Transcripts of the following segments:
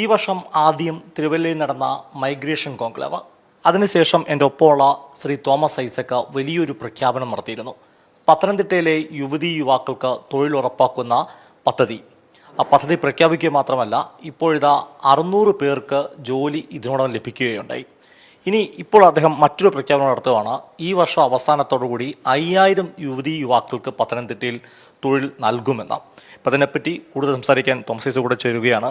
ഈ വർഷം ആദ്യം തിരുവല്ലയിൽ നടന്ന മൈഗ്രേഷൻ കോൺക്ലേവ്. അതിനുശേഷം എൻ്റെ ഒപ്പമുള്ള ശ്രീ തോമസ് ഐസക് വലിയൊരു പ്രഖ്യാപനം നടത്തിയിരുന്നു. പത്തനംതിട്ടയിലെ യുവതീ യുവാക്കൾക്ക് തൊഴിൽ ഉറപ്പാക്കുന്ന പദ്ധതി. ആ പദ്ധതി പ്രഖ്യാപിക്കുക മാത്രമല്ല, ഇപ്പോഴിതാ 600 പേർക്ക് ജോലി ഇതിനോടകം ലഭിക്കുകയുണ്ടായി. ഇപ്പോൾ അദ്ദേഹം മറ്റൊരു പ്രഖ്യാപനം നടത്തുകയാണ്. ഈ വർഷം അവസാനത്തോടുകൂടി 5000 യുവതീ യുവാക്കൾക്ക് പത്തനംതിട്ടയിൽ തൊഴിൽ നൽകുമെന്ന്. അപ്പം അതിനെപ്പറ്റി കൂടുതൽ സംസാരിക്കാൻ തോമസ് ഐസക് കൂടെ ചേരുകയാണ്.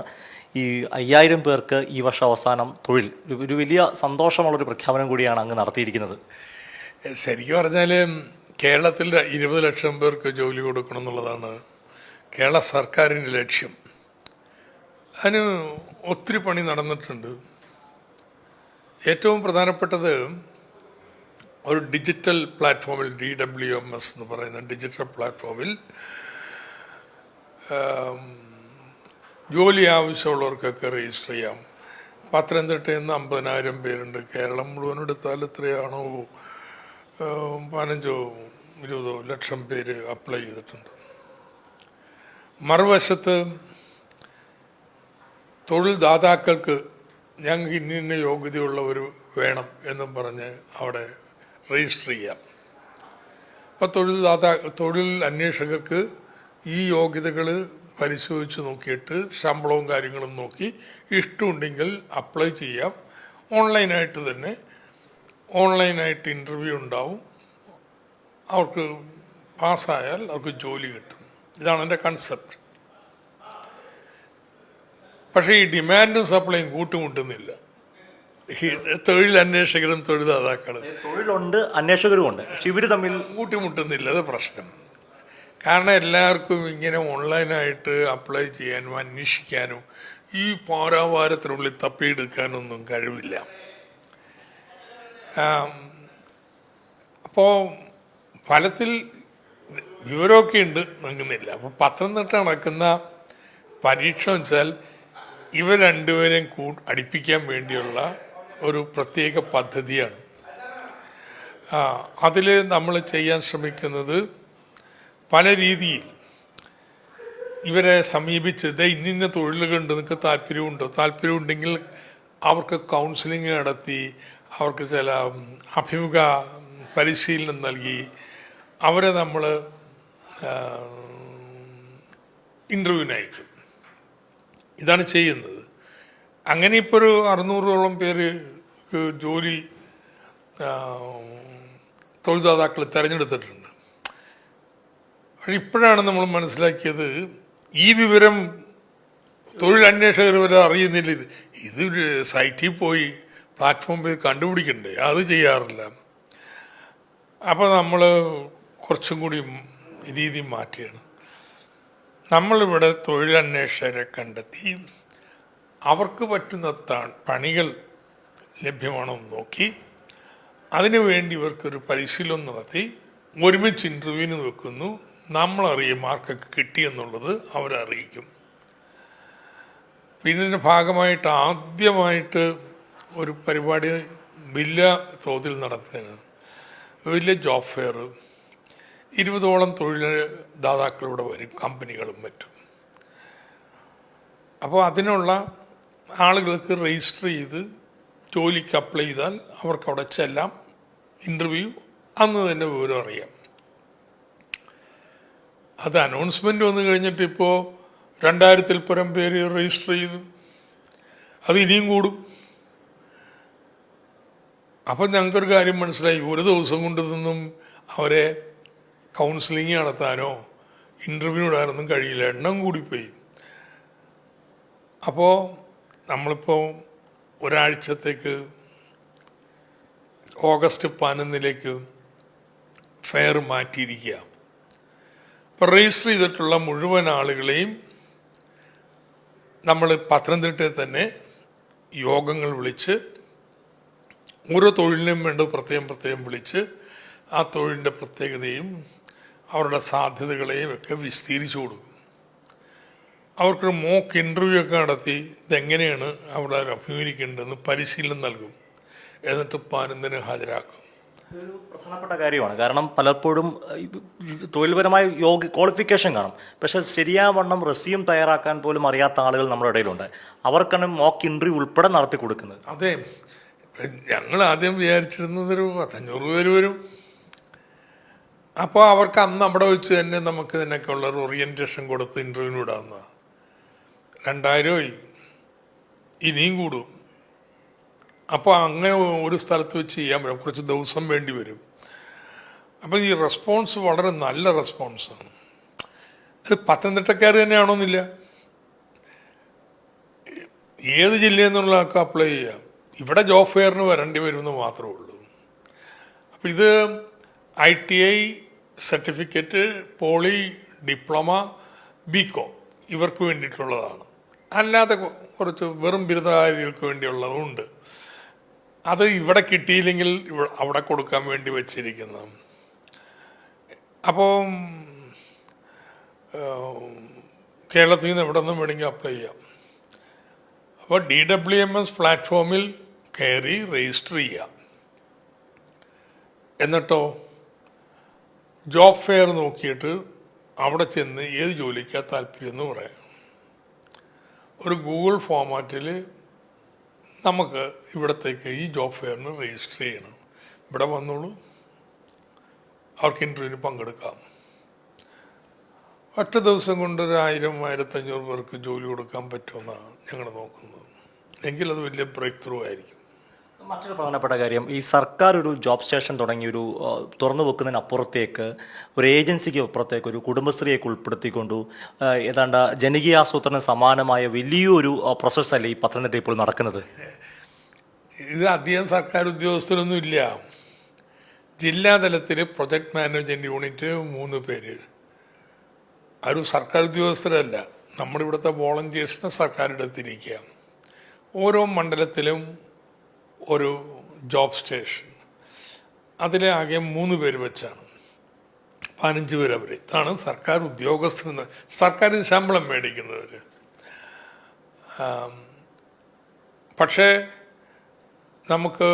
ഈ 5000 പേർക്ക് ഈ വർഷം അവസാനം തൊഴിൽ, ഒരു വലിയ സന്തോഷമുള്ളൊരു പ്രഖ്യാപനം കൂടിയാണ് അങ്ങ് നടത്തിയിരിക്കുന്നത്. ശരിക്കും പറഞ്ഞാൽ കേരളത്തിൽ 20 ലക്ഷം പേർക്ക് ജോലി കൊടുക്കണം എന്നുള്ളതാണ് കേരള സർക്കാരിൻ്റെ ലക്ഷ്യം. അതിന് ഒത്തിരി പണി നടന്നിട്ടുണ്ട്. ഏറ്റവും പ്രധാനപ്പെട്ടത് ഒരു ഡിജിറ്റൽ പ്ലാറ്റ്ഫോമിൽ, DWMS എന്ന് പറയുന്ന ഡിജിറ്റൽ പ്ലാറ്റ്ഫോമിൽ ജോലി ആവശ്യമുള്ളവർക്കൊക്കെ രജിസ്റ്റർ ചെയ്യാം. പത്തനംതിട്ടയിൽ നിന്ന് 50,000 പേരുണ്ട്. കേരളം മുഴുവൻ എടുത്താൽ എത്രയാണോ 15-20 ലക്ഷം പേര് അപ്ലൈ ചെയ്തിട്ടുണ്ട്. മറുവശത്ത് തൊഴിൽ ദാതാക്കൾക്ക് ഞങ്ങൾക്ക് ഇന്ന യോഗ്യതയുള്ളവർ വേണം എന്നും പറഞ്ഞ് അവിടെ രജിസ്റ്റർ ചെയ്യാം. അപ്പോൾ തൊഴിൽ അന്വേഷകർക്ക് ഈ യോഗ്യതകൾ പരിശോധിച്ച് നോക്കിയിട്ട് ശമ്പളവും കാര്യങ്ങളും നോക്കി ഇഷ്ടമുണ്ടെങ്കിൽ അപ്ലൈ ചെയ്യാം. ഓൺലൈനായിട്ട് ഇൻ്റർവ്യൂ ഉണ്ടാവും. അവർക്ക് പാസ്സായാൽ അവർക്ക് ജോലി കിട്ടും. ഇതാണ് എൻ്റെ കൺസെപ്റ്റ്. പക്ഷേ ഈ ഡിമാൻഡും സപ്ലൈയും കൂട്ടുമുട്ടുന്നില്ല. തൊഴിൽ അന്വേഷകരും തൊഴിൽദാതാക്കളും തൊഴിലുണ്ട്, അന്വേഷകരും ഉണ്ട്, പക്ഷെ ഇവർ തമ്മിൽ കൂട്ടിമുട്ടുന്നില്ല. അത് പ്രശ്നം. കാരണം എല്ലാവർക്കും ഇങ്ങനെ ഓൺലൈനായിട്ട് അപ്ലൈ ചെയ്യാനും അന്വേഷിക്കാനും ഈ പാരാവാരത്തിനുള്ളിൽ തപ്പിയെടുക്കാനൊന്നും കഴിവില്ല. അപ്പോൾ ഫലത്തിൽ വിവരമൊക്കെ ഉണ്ട്, നൽകുന്നില്ല. അപ്പോൾ പത്തനംതിട്ട നടക്കുന്ന പരീക്ഷ വെച്ചാൽ ഇവർ രണ്ടുപേരെയും അടുപ്പിക്കാൻ വേണ്ടിയുള്ള ഒരു പ്രത്യേക പദ്ധതിയാണ്. അതിൽ നമ്മൾ ചെയ്യാൻ ശ്രമിക്കുന്നത് പല രീതിയിൽ ഇവരെ സമീപിച്ച് ഇന്ന തൊഴിലുകളുണ്ട്, നിങ്ങൾക്ക് താല്പര്യമുണ്ടെങ്കിൽ അവർക്ക് കൗൺസിലിംഗ് നടത്തി, അവർക്ക് ചില അഭിമുഖ പരിശീലനം നൽകി അവരെ നമ്മൾ ഇൻ്റർവ്യൂവിന് അയക്കും. ഇതാണ് ചെയ്യുന്നത്. അങ്ങനെ ഇപ്പോൾ ഒരു 600ഓളം പേർക്ക് ജോലി തൊഴിൽദാതാക്കൾ തിരഞ്ഞെടുത്തിട്ടുണ്ട്. പക്ഷെ ഇപ്പോഴാണ് നമ്മൾ മനസ്സിലാക്കിയത് ഈ വിവരം തൊഴിൽ അന്വേഷകർ വരെ അറിയുന്നില്ല. ഇത് സൈറ്റിൽ പോയി പ്ലാറ്റ്ഫോമിൽ കണ്ടുപിടിക്കണ്ടേ, അത് ചെയ്യാറില്ല. അപ്പോൾ നമ്മൾ കുറച്ചും കൂടി രീതി മാറ്റിയാണ്. നമ്മളിവിടെ തൊഴിലന്വേഷകരെ കണ്ടെത്തി അവർക്ക് പറ്റുന്ന പണികൾ ലഭ്യമാണോ എന്ന് നോക്കി അതിനുവേണ്ടി ഇവർക്കൊരു പരിശീലനം നടത്തി ഒരുമിച്ച് ഇൻ്റർവ്യൂവിന് വെക്കുന്നു. നമ്മളറിയും ആർക്കൊക്കെ കിട്ടിയെന്നുള്ളത് അവരറിയിക്കും. പിന്നെ ഇതിൻ്റെ ഭാഗമായിട്ട് ആദ്യമായിട്ട് ഒരു പരിപാടി വലിയ തോതിൽ നടത്തുകയാണ്. വലിയ ജോബ് ഫെയർ, 20ഓളം തൊഴിൽദാതാക്കളിവിടെ വരും, കമ്പനികളും മറ്റും. അപ്പോൾ അതിനുള്ള ആളുകൾക്ക് രജിസ്റ്റർ ചെയ്ത് ജോലിക്ക് അപ്ലൈ ചെയ്താൽ അവർക്ക് അവിടെ ചെല്ലാം. ഇൻ്റർവ്യൂ അന്ന് തന്നെ വിവരം അറിയാം. അത് അനൗൺസ്മെൻറ്റ് വന്നു കഴിഞ്ഞിട്ട് ഇപ്പോൾ 2000-ൽ പരം പേര് രജിസ്റ്റർ ചെയ്തു. അത് ഇനിയും കൂടും. അപ്പം ഞങ്ങൾക്കൊരു കാര്യം മനസ്സിലായി, ഒരു ദിവസം കൊണ്ടൊന്നും അവരെ കൗൺസിലിംഗ് നടത്താനോ ഇൻ്റർവ്യൂ ഇടാനൊന്നും കഴിയില്ല, എണ്ണം കൂടിപ്പോയി. അപ്പോൾ നമ്മളിപ്പോൾ ഒരാഴ്ചത്തേക്ക് ഓഗസ്റ്റ് 11 ഫെയർ മാറ്റിയിരിക്കുക. ഇപ്പോൾ രജിസ്റ്റർ ചെയ്തിട്ടുള്ള മുഴുവൻ ആളുകളെയും നമ്മൾ പത്തനംതിട്ടയിൽ തന്നെ യോഗങ്ങൾ വിളിച്ച് ഓരോ തൊഴിലിനും വേണ്ട പ്രത്യേകം വിളിച്ച് ആ തൊഴിലിൻ്റെ പ്രത്യേകതയും അവരുടെ സാധ്യതകളെയും ഒക്കെ വിസ്തീരിച്ചു കൊടുക്കും. അവർക്കൊരു മോക്ക് ഇൻ്റർവ്യൂ ഒക്കെ നടത്തി ഇതെങ്ങനെയാണ് അവിടെ അഭിമുഖീകരിക്കേണ്ടതെന്ന് പരിശീലനം നൽകും. എന്നിട്ട് 11 ഹാജരാക്കും. ഇതൊരു പ്രധാനപ്പെട്ട കാര്യമാണ്. കാരണം പലപ്പോഴും തൊഴിൽപരമായ ക്വാളിഫിക്കേഷൻ കാണും, പക്ഷെ ശരിയാവണ്ണം റെസ്യൂം തയ്യാറാക്കാൻ പോലും അറിയാത്ത ആളുകൾ നമ്മുടെ ഇടയിലുണ്ട്. അവർക്കാണ് മോക്ക് ഇൻ്റർവ്യൂ ഉൾപ്പെടെ നടത്തി കൊടുക്കുന്നത്. അതെ, ഞങ്ങൾ ആദ്യം വിചാരിച്ചിരുന്നത് ഒരു 500 പേര് വരും. അപ്പോൾ അവർക്ക് അന്ന് അവിടെ വെച്ച് തന്നെ നമുക്ക് ഇതിനൊക്കെയുള്ള ഒരു ഓറിയൻറ്റേഷൻ കൊടുത്ത് ഇൻ്റർവ്യൂവിന് വിടാവുന്ന 2000 ഇനിയും കൂടും. അപ്പോൾ അങ്ങനെ ഒരു സ്ഥലത്ത് വെച്ച് ചെയ്യാൻ പറ്റും, കുറച്ച് ദിവസം വേണ്ടി വരും. അപ്പോൾ ഈ റെസ്പോൺസ് വളരെ നല്ല റെസ്പോൺസാണ്. അത് പത്തനംതിട്ടക്കാർ തന്നെയാണോന്നില്ല, ഏത് ജില്ലയിൽ നിന്നുള്ള ആൾക്ക് അപ്ലൈ ചെയ്യാം. ഇവിടെ ജോബ് ഫെയറിന് വരേണ്ടി വരുമെന്ന് മാത്രമേ ഉള്ളൂ. അപ്പം ഇത് ITI certificate, poly, diploma, BCom ഇവർക്ക് വേണ്ടിയിട്ടുള്ളതാണ്. അല്ലാതെ കുറച്ച് വെറും ബിരുദധാരികൾക്ക് വേണ്ടിയുള്ളതുണ്ട്. അത് ഇവിടെ കിട്ടിയില്ലെങ്കിൽ അവിടെ കൊടുക്കാൻ വേണ്ടി വെച്ചിരിക്കുന്ന. അപ്പോൾ കേരളത്തിൽ നിന്ന് എവിടെ നിന്നും വേണമെങ്കിൽ അപ്ലൈ ചെയ്യാം. അപ്പോൾ DWMS പ്ലാറ്റ്ഫോമിൽ കയറി രജിസ്റ്റർ ചെയ്യാം. എന്നിട്ടോ ജോബ് ഫെയർ നോക്കിയിട്ട് അവിടെ ചെന്ന് ഏത് ജോലിക്കാണ് താല്പര്യം എന്ന് പറയാം. ഒരു ഗൂഗിൾ ഫോമാറ്റിൽ നമുക്ക് ഇവിടത്തേക്ക് ഈ ജോബ് ഫെയറിന് രജിസ്റ്റർ ചെയ്യണം. ഇവിടെ വന്നോളൂ, അവർക്ക് ഇൻ്റർവ്യൂവിന് പങ്കെടുക്കാം. ഒറ്റ ദിവസം കൊണ്ട് 1000-1500 പേർക്ക് ജോലി കൊടുക്കാൻ പറ്റുമെന്നാണ് ഞങ്ങൾ നോക്കുന്നത്. എങ്കിലത് വലിയ ബ്രേക്ക് ത്രൂ ആയിരിക്കും. മറ്റൊരു പ്രധാനപ്പെട്ട കാര്യം, ഈ സർക്കാർ ഒരു ജോബ് സ്റ്റേഷൻ തുടങ്ങി ഒരു തുറന്നു വെക്കുന്നതിനപ്പുറത്തേക്ക് ഒരു ഏജൻസിക്ക് അപ്പുറത്തേക്ക് ഒരു കുടുംബശ്രീയൊക്കെ ഉൾപ്പെടുത്തിക്കൊണ്ടു ഏതാണ്ട് ജനകീയാസൂത്രണ സമാനമായ വലിയൊരു പ്രോസസ്സല്ലേ ഈ പത്തനംതിട്ട ഇപ്പോൾ നടക്കുന്നത്? ഇത് അധികം സർക്കാർ ഉദ്യോഗസ്ഥരൊന്നും ഇല്ല. ജില്ലാതലത്തിൽ പ്രൊജക്ട് മാനേജ്മെൻറ്റ് യൂണിറ്റ് 3 പേര്. ഒരു സർക്കാർ ഉദ്യോഗസ്ഥരല്ല, നമ്മുടെ ഇവിടുത്തെ വോളണ്ടിയേഴ്സിനെ സർക്കാർ എടുത്തിരിക്കുക. ഓരോ മണ്ഡലത്തിലും ഒരു ജോബ് സ്റ്റേഷൻ, അതിലെ ആകെ 3 പേര് വെച്ചാണ്, 15 പേര് അവർ. ഇതാണ് സർക്കാർ ഉദ്യോഗസ്ഥരെന്ന്, സർക്കാരിന് ശമ്പളം മേടിക്കുന്നവർ. പക്ഷേ നമുക്ക്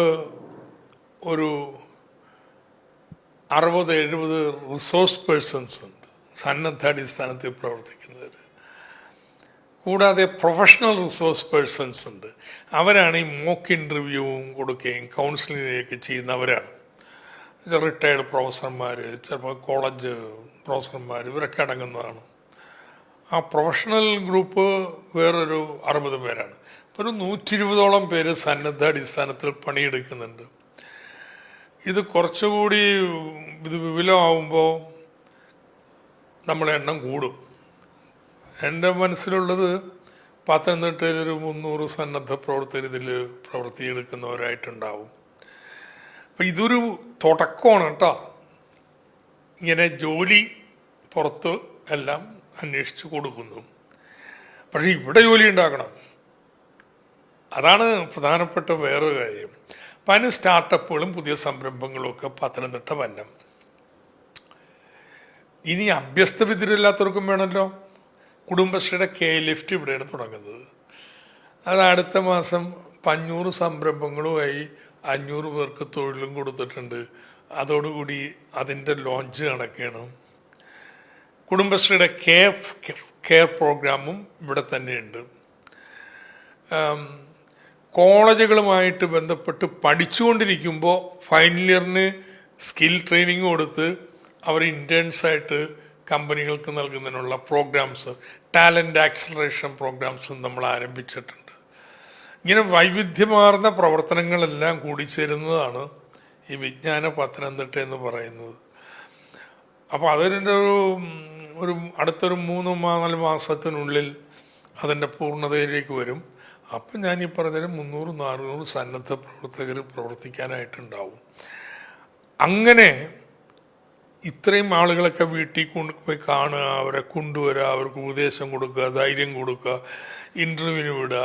ഒരു 60-70 റിസോഴ്സ് പേഴ്സൺസ് ഉണ്ട്, സന്നദ്ധാടിസ്ഥാനത്തിൽ പ്രവർത്തിക്കുന്നവർ. കൂടാതെ പ്രൊഫഷണൽ റിസോഴ്സ് പേഴ്സൺസ് ഉണ്ട്. അവരാണ് ഈ മോക്ക് ഇൻ്റർവ്യൂവും കൊടുക്കുകയും കൗൺസിലിങ്ങൊക്കെ ചെയ്യുന്നവരാണ്. റിട്ടയർഡ് പ്രൊഫസർമാർ, ചിലപ്പോൾ കോളേജ് പ്രൊഫസർമാർ, ഇവരൊക്കെ അടങ്ങുന്നതാണ്. ആ പ്രൊഫഷണൽ ഗ്രൂപ്പ് വേറൊരു 60 പേരാണ്. ഒരു 120ഓളം പേര് സന്നദ്ധാടിസ്ഥാനത്തിൽ പണിയെടുക്കുന്നുണ്ട്. ഇത് കുറച്ചുകൂടി വിപുലമാവുമ്പോൾ നമ്മളെ എണ്ണം കൂടും. എൻ്റെ മനസ്സിലുള്ളത് പത്തനംതിട്ടയിലൊരു 300 സന്നദ്ധ പ്രവർത്തകർ ഇതിൽ പ്രവർത്തിയെടുക്കുന്നവരായിട്ടുണ്ടാവും. അപ്പം ഇതൊരു തുടക്കമാണ് കേട്ടോ. ഇങ്ങനെ ജോലി പുറത്ത് എല്ലാം അന്വേഷിച്ച് കൊടുക്കുന്നു, പക്ഷെ ഇവിടെ ജോലി ഉണ്ടാക്കണം. അതാണ് പ്രധാനപ്പെട്ട വേറൊരു കാര്യം. അപ്പം അതിന് സ്റ്റാർട്ടപ്പുകളും പുതിയ സംരംഭങ്ങളും ഒക്കെ പത്തനംതിട്ട വന്നം. ഇനി അഭ്യസ്ത വിദ്യരില്ലാത്തവർക്കും വേണമല്ലോ. കുടുംബശ്രീയുടെ K-Lift ഇവിടെയാണ് തുടങ്ങുന്നത്. അത് അടുത്ത മാസം 500 സംരംഭങ്ങളുമായി 500 പേർക്ക് തൊഴിലും കൊടുത്തിട്ടുണ്ട്. അതോടുകൂടി അതിൻ്റെ ലോഞ്ച് നടക്കുകയാണ്. കുടുംബശ്രീയുടെ കെയർ പ്രോഗ്രാമും ഇവിടെ തന്നെയുണ്ട്. കോളേജുകളുമായിട്ട് ബന്ധപ്പെട്ട് പഠിച്ചുകൊണ്ടിരിക്കുമ്പോൾ ഫൈനൽ ഇയറിന് സ്കിൽ ട്രെയിനിങ് കൊടുത്ത് അവർ ഇൻറ്റേൺസായിട്ട് കമ്പനികൾക്ക് നൽകുന്നതിനുള്ള പ്രോഗ്രാംസ്, ടാലൻ്റ് ആക്സിലറേഷൻ പ്രോഗ്രാംസും നമ്മൾ ആരംഭിച്ചിട്ടുണ്ട്. ഇങ്ങനെ വൈവിധ്യമാർന്ന പ്രവർത്തനങ്ങളെല്ലാം കൂടിച്ചേരുന്നതാണ് ഈ വിജ്ഞാന പത്തനംതിട്ട എന്ന് പറയുന്നത്. അപ്പോൾ അതിൻ്റെ ഒരു അടുത്തൊരു 3-4 മാസത്തിനുള്ളിൽ അതിൻ്റെ പൂർണ്ണതയിലേക്ക് വരും. അപ്പം ഞാൻ ഈ പറഞ്ഞാൽ 300-400 സന്നദ്ധ പ്രവർത്തകർ പ്രവർത്തിക്കാനായിട്ടുണ്ടാവും. അങ്ങനെ ഇത്രയും ആളുകളൊക്കെ വീട്ടിൽ കൊണ്ടുപോയി കാണുക, അവരെ കൊണ്ടുവരിക, അവർക്ക് ഉപദേശം കൊടുക്കുക, ധൈര്യം കൊടുക്കുക, ഇൻ്റർവ്യൂവിന് വിടുക,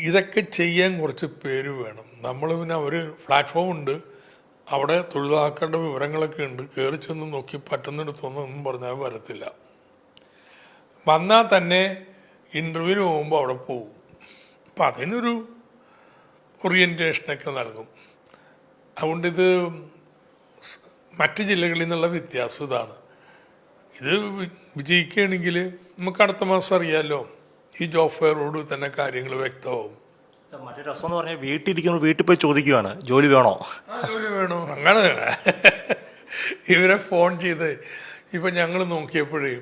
ഇതൊക്കെ ചെയ്യാൻ കുറച്ച് പേര് വേണം. നമ്മൾ പിന്നെ ഒരു പ്ലാറ്റ്ഫോം ഉണ്ട്, അവിടെ തൊഴിലാക്കേണ്ട വിവരങ്ങളൊക്കെ ഉണ്ട്. കയറി ചെന്ന് നോക്കി പറ്റുന്നിടത്തൊന്നും പറഞ്ഞാൽ വരത്തില്ല. വന്നാൽ തന്നെ ഇൻ്റർവ്യൂവിന് പോകുമ്പോൾ അവിടെ പോകും. അപ്പം അതിനൊരു ഓറിയൻറ്റേഷനൊക്കെ നൽകും. അതുകൊണ്ട് ഇത് മറ്റ് ജില്ലകളിൽ നിന്നുള്ള വ്യത്യാസം ഇതാണ്. ഇത് വിജയിക്കുകയാണെങ്കിൽ നമുക്ക് അടുത്ത മാസം അറിയാമല്ലോ, ഈ ജോബ് ഫെയറോട് തന്നെ കാര്യങ്ങൾ വ്യക്തമാവും. മറ്റേ രസം എന്ന് പറഞ്ഞാൽ വീട്ടിലിരിക്കുമ്പോൾ വീട്ടിൽ പോയി ചോദിക്കുവാണ് ജോലി വേണോ, ജോലി വേണോ, അങ്ങനെ ഇവരെ ഫോൺ ചെയ്ത് ഇപ്പം ഞങ്ങൾ നോക്കിയപ്പോഴേ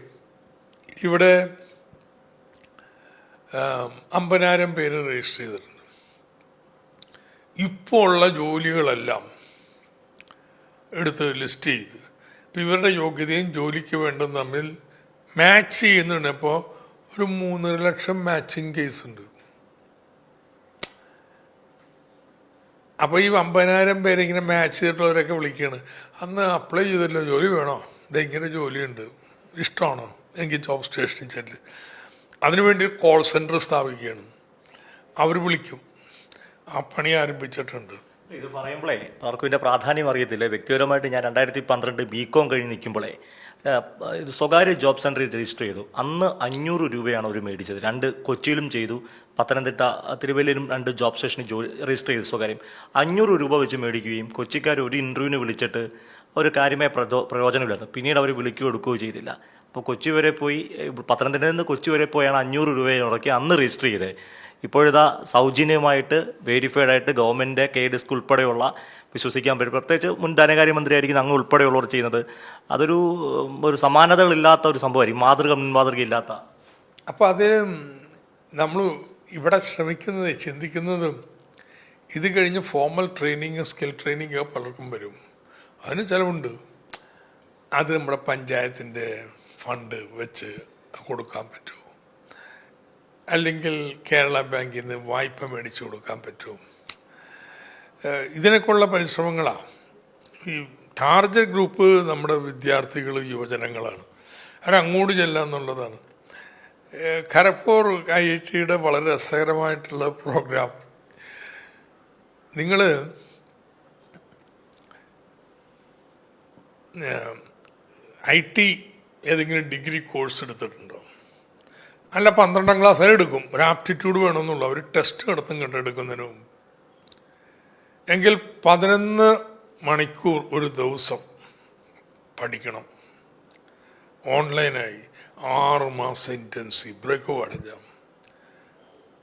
ഇവിടെ 50,000 പേര് രജിസ്റ്റർ ചെയ്തിട്ടുണ്ട്. ഇപ്പോൾ ഉള്ള ജോലികളെല്ലാം എടുത്ത് ലിസ്റ്റ് ചെയ്ത് ഇപ്പം ഇവരുടെ യോഗ്യതയും ജോലിക്ക് വേണ്ടും തമ്മിൽ മാച്ച് ചെയ്യുന്നുണ്ട്. ഇപ്പോൾ ഒരു 3.5 ലക്ഷം മാച്ചിങ് കേസ് ഉണ്ട്. അപ്പോൾ ഈ 50,000 പേരെ ഇങ്ങനെ മാച്ച് ചെയ്തിട്ടുള്ളവരൊക്കെ വിളിക്കുകയാണ്, അന്ന് അപ്ലൈ ചെയ്തല്ലോ, ജോലി വേണോ, ഇതെങ്ങനെ ജോലിയുണ്ട്, ഇഷ്ടമാണോ, എനിക്ക് ജോബ് സ്റ്റേഷനിൽ ചെല്ല്. അതിനുവേണ്ടി കോൾ സെൻറ്റർ സ്ഥാപിക്കുകയാണ്. അവർ വിളിക്കും. ആ പണി ആരംഭിച്ചിട്ടുണ്ട്. ഇത് പറയുമ്പോഴേ ആർക്കും ഇതിൻ്റെ പ്രാധാന്യം അറിയത്തില്ല. വ്യക്തിപരമായിട്ട് ഞാൻ 2012 BCom കഴിഞ്ഞ് നിൽക്കുമ്പോഴേ ഇത് സ്വകാര്യ ജോബ് സെൻറ്ററിൽ രജിസ്റ്റർ ചെയ്തു. അന്ന് 500 രൂപയാണ് അവർ മേടിച്ചത്. 2 കൊച്ചിയിലും ചെയ്തു, പത്തനംതിട്ട തിരുവല്ലയിലും 2 ജോബ് സ്റ്റേഷനിൽ രജിസ്റ്റർ ചെയ്തു സ്വകാര്യം. 500 രൂപ വെച്ച് മേടിക്കുകയും കൊച്ചിക്കാർ ഒരു ഇൻ്റർവ്യൂവിന് വിളിച്ചിട്ട് ഒരു കാര്യമായ പ്രയോജനമില്ലായിരുന്നു. പിന്നീട് അവർ വിളിക്കുകയോ എടുക്കുകയോ ചെയ്തില്ല. അപ്പോൾ കൊച്ചി വരെ പോയി, പത്തനംതിട്ടയിൽ നിന്ന് കൊച്ചി വരെ പോയാണ് 500 രൂപ മുടക്കി അന്ന് രജിസ്റ്റർ ചെയ്തത്. ഇപ്പോഴിതാ സൗജന്യമായിട്ട് വെരിഫൈഡ് ആയിട്ട് ഗവൺമെൻറ് KDISC ഉൾപ്പെടെയുള്ള വിശ്വസിക്കാൻ പറ്റും, പ്രത്യേകിച്ച് മുൻ ധനകാര്യമന്ത്രിയായിരിക്കും അങ്ങ് ഉൾപ്പെടെയുള്ളവർ ചെയ്യുന്നത്. അതൊരു സമാനതകളില്ലാത്ത ഒരു സംഭവമായിരിക്കും, മുൻമാതൃകയില്ലാത്ത. അപ്പോൾ അത് നമ്മൾ ഇവിടെ ശ്രമിക്കുന്നത്, ചിന്തിക്കുന്നതും ഇത് കഴിഞ്ഞ് ഫോർമൽ ട്രെയിനിങ്, സ്കിൽ ട്രെയിനിങ് ഒക്കെ പലർക്കും വരും. അതിന് ചിലവുണ്ട്. അത് നമ്മുടെ പഞ്ചായത്തിൻ്റെ ഫണ്ട് വെച്ച് കൊടുക്കാൻ പറ്റുമോ, അല്ലെങ്കിൽ കേരള ബാങ്കിൽ നിന്ന് വായ്പ മേടിച്ചു കൊടുക്കാൻ പറ്റുമോ, ഇതിനൊക്കെയുള്ള പരിശ്രമങ്ങളാണ്. ഈ ടാർഗറ്റ് ഗ്രൂപ്പ് നമ്മുടെ വിദ്യാർത്ഥികൾ, യുവജനങ്ങളാണ്. അവരങ്ങോട്ട് ചെല്ലുക എന്നുള്ളതാണ്. ഖരഗ്പൂർ IITയുടെ വളരെ രസകരമായിട്ടുള്ള പ്രോഗ്രാം, നിങ്ങൾ IT ഏതെങ്കിലും ഡിഗ്രി കോഴ്സ് എടുത്തിട്ടുണ്ടോ? അല്ല, 12ാം ക്ലാസ് വരെ എടുക്കും. ഒരു ആപ്റ്റിറ്റ്യൂഡ് വേണമെന്നുള്ള ഒരു ടെസ്റ്റ് നടത്തും കണ്ടെടുക്കുന്നതിന് മുമ്പ്. എങ്കിൽ 11 മണിക്കൂർ ഒരു ദിവസം പഠിക്കണം ഓൺലൈനായി. 6 മാസം ഇൻറ്റൻസീവ് ബ്രേക്ക് പാടില്ല.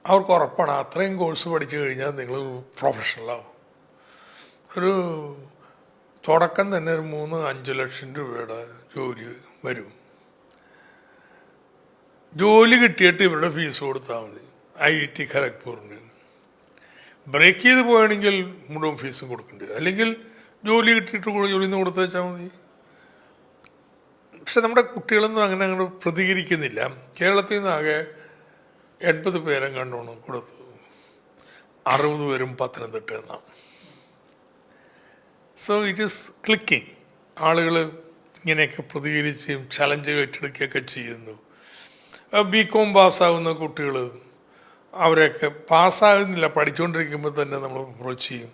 അവർക്ക് ഉറപ്പാണ് അത്രയും കോഴ്സ് പഠിച്ചു കഴിഞ്ഞാൽ നിങ്ങൾ പ്രൊഫഷണലാവും. ഒരു തുടക്കം തന്നെ ഒരു 3-5 ലക്ഷം രൂപയുടെ ജോലി വരും. ജോലി കിട്ടിയിട്ട് ഇവരുടെ ഫീസ് കൊടുത്താൽ മതി. IIT ഖരഗ്പൂറിന് ബ്രേക്ക് ചെയ്ത് പോവുകയാണെങ്കിൽ മുഴുവൻ ഫീസും കൊടുക്കേണ്ടി വരും. അല്ലെങ്കിൽ ജോലി കിട്ടിയിട്ട് ജോലിയിൽ നിന്ന് കൊടുത്തു വെച്ചാൽ മതി. പക്ഷെ നമ്മുടെ കുട്ടികളൊന്നും അങ്ങനെ അങ്ങോട്ട് പ്രതികരിക്കുന്നില്ല. കേരളത്തിൽ നിന്നാകെ 80 പേരും കണ്ടോണം കൊടുത്തു, 60 പേരും പത്തനംതിട്ട എന്നാണ്. So it is clicking. ആളുകൾ ഇങ്ങനെയൊക്കെ പ്രതികരിച്ചും ചലഞ്ച് ഏറ്റെടുക്കുകയൊക്കെ ചെയ്യുന്നു. BCom പാസ്സാകുന്ന കുട്ടികൾ, അവരെയൊക്കെ പാസ്സാകുന്നില്ല, പഠിച്ചുകൊണ്ടിരിക്കുമ്പോൾ തന്നെ നമ്മൾ അപ്രോച്ച് ചെയ്യും,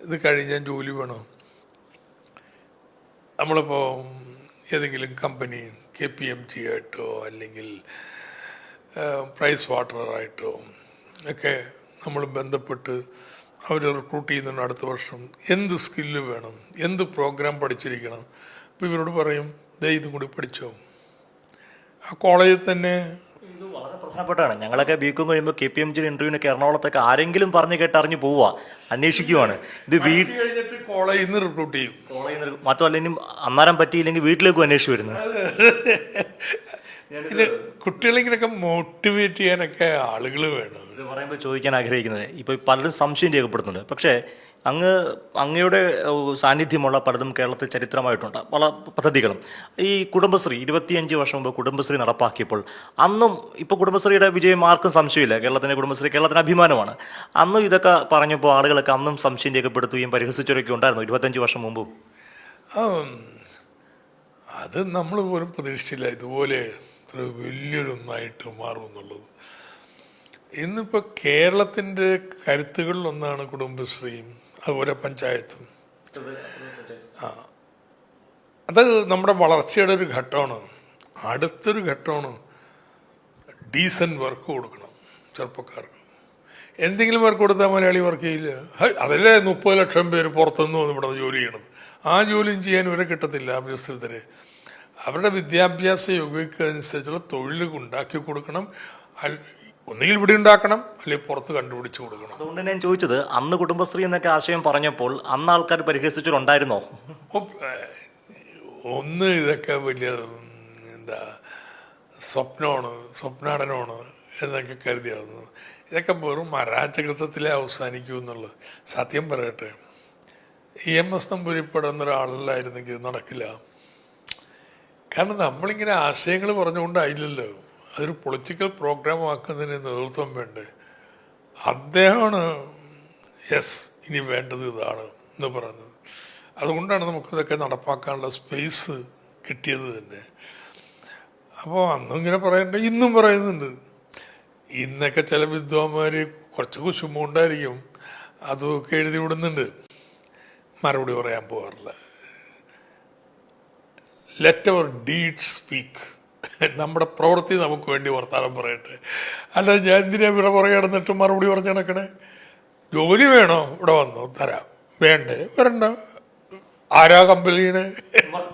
ഇത് കഴിഞ്ഞാൽ ജോലി വേണോ. നമ്മളിപ്പോൾ ഏതെങ്കിലും കമ്പനി KPMG ആയിട്ടോ അല്ലെങ്കിൽ പ്രൈസ് വാട്ടറായിട്ടോ ഒക്കെ നമ്മൾ ബന്ധപ്പെട്ട് അവർ റിക്രൂട്ട് ചെയ്യുന്നുണ്ട്. അടുത്ത വർഷം എന്ത് സ്കില്ല് വേണം, എന്ത് പ്രോഗ്രാം പഠിച്ചിരിക്കണം. അപ്പോൾ ഇവരോട് പറയും, ദേ ഇതും കൂടി പഠിച്ചോ. ആ കോളേജിൽ തന്നെ ഇത് വളരെ പ്രധാനപ്പെട്ടാണ്. ഞങ്ങളൊക്കെ BCom കഴിയുമ്പോൾ KPMG ഇൻ്റർവ്യൂവിനൊക്കെ എറണാകുളത്തൊക്കെ ആരെങ്കിലും പറഞ്ഞു കേട്ടറിഞ്ഞ് പോവുക, അന്വേഷിക്കുവാണ്. ഇത് കഴിഞ്ഞിട്ട് കോളേജിൽ നിന്ന് റിക്രൂട്ട് ചെയ്യും. മാത്രമല്ല ഇനി അന്നേരം പറ്റിയില്ലെങ്കിൽ വീട്ടിലേക്കും അന്വേഷിച്ച് വരുന്നത്. കുട്ടികളിങ്ങനെയൊക്കെ മോട്ടിവേറ്റ് ചെയ്യാനൊക്കെ ആളുകൾ വേണം. ഇത് പറയുമ്പോൾ ചോദിക്കാൻ ആഗ്രഹിക്കുന്നത്, ഇപ്പോൾ പലരും സംശയം രേഖപ്പെടുത്തുന്നുണ്ട്. പക്ഷേ അങ്ങയുടെ സാന്നിധ്യമുള്ള പലതും കേരളത്തിൽ ചരിത്രമായിട്ടുണ്ട്, പല പദ്ധതികളും. ഈ കുടുംബശ്രീ 25 വർഷം മുമ്പ് കുടുംബശ്രീ നടപ്പാക്കിയപ്പോൾ അന്നും ഇപ്പോൾ കുടുംബശ്രീയുടെ വിജയം ആർക്കും സംശയമില്ല. കേരളത്തിൻ്റെ കുടുംബശ്രീ കേരളത്തിന് അഭിമാനമാണ്. അന്നും ഇതൊക്കെ പറഞ്ഞപ്പോൾ ആളുകളൊക്കെ അന്നും സംശയം രേഖപ്പെടുത്തുകയും പരിഹസിച്ചവരൊക്കെ ഉണ്ടായിരുന്നു 25 വർഷം മുമ്പും. അത് നമ്മൾ പോലും പ്രതീക്ഷിച്ചില്ല ഇതുപോലെ ഇത്ര വലിയൊരൊന്നായിട്ട് മാറുമെന്നുള്ളത്. ഇന്നിപ്പോൾ കേരളത്തിൻ്റെ കരുത്തുകളിലൊന്നാണ് കുടുംബശ്രീയും അതുപോലെ പഞ്ചായത്തും. അത് നമ്മുടെ വളർച്ചയുടെ ഒരു ഘട്ടമാണ്. അടുത്തൊരു ഘട്ടമാണ് ഡീസൻറ്റ് വർക്ക് കൊടുക്കണം ചെറുപ്പക്കാർക്ക്. എന്തെങ്കിലും വർക്ക് കൊടുത്താൽ മലയാളി വർക്ക് ചെയ്യില്ല. അതല്ലേ 30 ലക്ഷം പേര് പുറത്തുനിന്ന് വന്ന് ഇവിടെ ജോലി ചെയ്യണത്. ആ ജോലിയും ചെയ്യാൻ ഇവരെ കിട്ടത്തില്ല. അഭ്യസ്തരെ അവരുടെ വിദ്യാഭ്യാസ യോഗ്യതയ്ക്ക് അനുസരിച്ചുള്ള തൊഴിൽ ഉണ്ടാക്കി കൊടുക്കണം. ഒന്നുകിൽ ഇവിടെ ഉണ്ടാക്കണം, അല്ലെങ്കിൽ പുറത്ത് കണ്ടുപിടിച്ച് കൊടുക്കണം. അതുകൊണ്ട് ഞാൻ ചോദിച്ചത്, അന്ന് കുടുംബശ്രീ എന്നൊക്കെ ആശയം പറഞ്ഞപ്പോൾ അന്ന് ആൾക്കാർ പരിഹസിച്ചിട്ടുണ്ടായിരുന്നോ? ഒന്ന് ഇതൊക്കെ വലിയ എന്താ സ്വപ്നാടനമാണ് എന്നൊക്കെ കരുതിയായിരുന്നു. ഇതൊക്കെ വെറും അരാജകത്വത്തിലേ അവസാനിക്കൂ എന്നുള്ളത്. സത്യം പറയട്ടെ, EMS നമ്പൂതിരിപ്പാട് ഒരാളിലായിരുന്നെങ്കിൽ നടക്കില്ല. കാരണം നമ്മളിങ്ങനെ ആശയങ്ങൾ പറഞ്ഞുകൊണ്ടായില്ലല്ലോ. അതൊരു പൊളിറ്റിക്കൽ പ്രോഗ്രാം ആക്കുന്നതിന് നേതൃത്വം വേണ്ടേ. അദ്ദേഹമാണ് ഇനി വേണ്ടത് ഇതാണ് എന്ന് പറഞ്ഞത്. അതുകൊണ്ടാണ് നമുക്കിതൊക്കെ നടപ്പാക്കാനുള്ള സ്പേസ് കിട്ടിയത് തന്നെ. അപ്പോൾ അന്നും ഇങ്ങനെ പറയണ്ട, ഇന്നും പറയുന്നുണ്ട്. ഇന്നൊക്കെ ചില വിദ്വാന്മാർ കുറച്ച് കുശുമ്പുണ്ടായിരിക്കും, അതൊക്കെ എഴുതി വിടുന്നുണ്ട്. മറുപടി പറയാൻ പോകാറില്ല. ലെറ്റ് അവർ ഡീഡ് സ്പീക്ക്. നമ്മുടെ പ്രവൃത്തി നമുക്ക് വേണ്ടി വർത്താനം പറയട്ടെ. അല്ല, ഞാൻ എന്തിനാ ഇവിടെ പുറകെ കിടന്നിട്ട് മറുപടി പറഞ്ഞു നടക്കണേ? ജോലി വേണോ? ഇവിടെ വന്നോ, തരാം. വേണ്ടേ? വരണ്ട. ആരാ കമ്പനിയാണ്?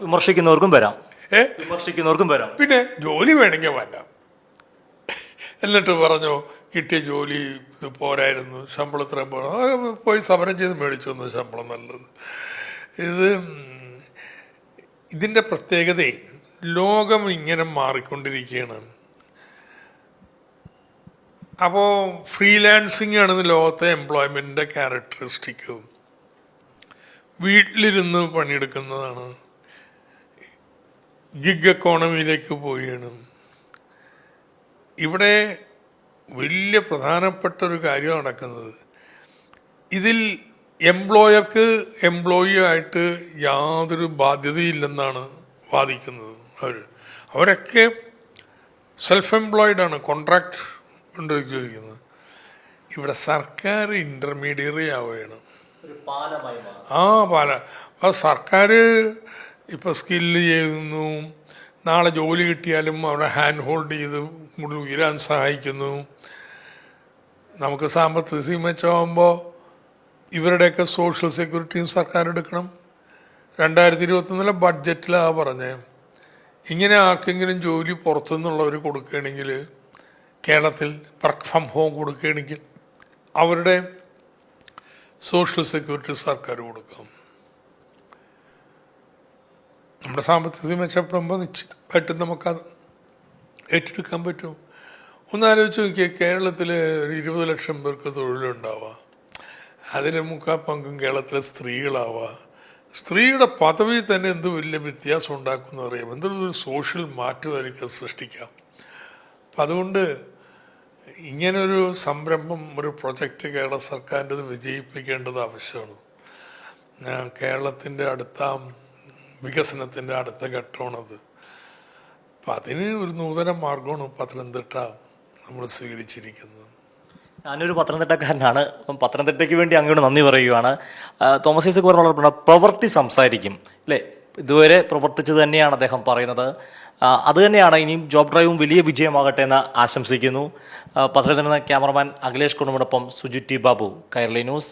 വിമർശിക്കുന്നവർക്കും വരാം. പിന്നെ ജോലി വേണമെങ്കിൽ വരാം. എന്നിട്ട് പറഞ്ഞോ, കിട്ടിയ ജോലി ഇത് പോരായിരുന്നു, ശമ്പളം ഇത്രയും പോരാ, പോയി സമരം ചെയ്ത് മേടിച്ചു വന്നു ശമ്പളം നല്ലത്. ഇതിൻ്റെ പ്രത്യേകതയെ ലോകം ഇങ്ങനെ മാറിക്കൊണ്ടിരിക്കുകയാണ്. അപ്പോൾ ഫ്രീലാൻസിങ് ആണ് ലോകത്തെ എംപ്ലോയ്മെൻറ്റിൻ്റെ ക്യാരക്ടറിസ്റ്റിക്ക്. വീട്ടിലിരുന്ന് പണിയെടുക്കുന്നതാണ്. ഗിഗ് എക്കോണമിയിലേക്ക് പോവുകയാണ്. ഇവിടെ വലിയ പ്രധാനപ്പെട്ട ഒരു കാര്യം നടക്കുന്നത്, ഇതിൽ എംപ്ലോയർക്ക് എംപ്ലോയി ആയിട്ട് യാതൊരു ബാധ്യതയില്ലെന്നാണ് വാദിക്കുന്നത്. അവരൊക്കെ സെൽഫ് എംപ്ലോയിഡാണ്, കോൺട്രാക്ട് കൊണ്ടിരിക്കുന്നത്. ഇവിടെ സർക്കാർ ഇൻ്റർമീഡിയറി ആവുകയാണ്. അപ്പോൾ സർക്കാർ ഇപ്പോൾ സ്കില്ല് ചെയ്യുന്നു, നാളെ ജോലി കിട്ടിയാലും അവിടെ ഹാൻഡ് ഹോൾഡ് ചെയ്ത് ഉയരാൻ സഹായിക്കുന്നു. നമുക്ക് സാമ്പത്തിക മെച്ചമാകുമ്പോൾ ഇവരുടെയൊക്കെ സോഷ്യൽ സെക്യൂരിറ്റിയും സർക്കാർ എടുക്കണം. 2021 ബഡ്ജറ്റിലാണ് പറഞ്ഞത്, ഇങ്ങനെ ആർക്കെങ്കിലും ജോലി പുറത്തുനിന്നുള്ളവർ കൊടുക്കുകയാണെങ്കിൽ, കേരളത്തിൽ വർക്ക് ഫ്രം ഹോം കൊടുക്കുകയാണെങ്കിൽ അവരുടെ സോഷ്യൽ സെക്യൂരിറ്റി സർക്കാർ കൊടുക്കാം. നമ്മുടെ സാമ്പത്തിക മെച്ചപ്പെടുമ്പോൾ നിശ്ചയമായിട്ടും നമുക്കത് ഏറ്റെടുക്കാൻ പറ്റും. ഒന്നാലോചിച്ച് നോക്കിയാൽ, കേരളത്തിൽ ഒരു 20 ലക്ഷം പേർക്ക് തൊഴിലുണ്ടാവുക, അതിൽ 3/4 പങ്കും കേരളത്തിലെ സ്ത്രീകളാവുക. സ്ത്രീയുടെ പദവി തന്നെ എന്ത് വലിയ വ്യത്യാസം ഉണ്ടാക്കുമെന്ന് അറിയാം. എന്തൊരു സോഷ്യൽ മാറ്റമായിരിക്കും സൃഷ്ടിക്കാം. അപ്പം അതുകൊണ്ട് ഇങ്ങനൊരു സംരംഭം, ഒരു പ്രൊജക്റ്റ് കേരള സർക്കാരിൻ്റെ വിജയിപ്പിക്കേണ്ടത് ആവശ്യമാണ്. കേരളത്തിൻ്റെ അടുത്ത വികസനത്തിൻ്റെ അടുത്ത ഘട്ടമാണത്. അപ്പം അതിന് ഒരു നൂതന മാർഗമാണ് പത്തനംതിട്ട നമ്മൾ സ്വീകരിച്ചിരിക്കുന്നത്. ഞാനൊരു പത്തനംതിട്ടക്കാരനാണ്. അപ്പം പത്തനംതിട്ടയ്ക്ക് വേണ്ടി അങ്ങോട്ട് നന്ദി പറയുകയാണ്. തോമസ് ഐസക് പറഞ്ഞ പ്രവൃത്തി സംസാരിക്കും അല്ലേ, ഇതുവരെ പ്രവർത്തിച്ചത് തന്നെയാണ് അദ്ദേഹം പറയുന്നത്. അത് തന്നെയാണ് ഇനിയും ജോബ് ഡ്രൈവും വലിയ വിജയമാകട്ടെ എന്ന് ആശംസിക്കുന്നു. പത്തനംതിട്ട ക്യാമറമാൻ അഖിലേഷ് കുടുംബോടൊപ്പം സുജിത് ടി ബാബു, കൈരളി ന്യൂസ്.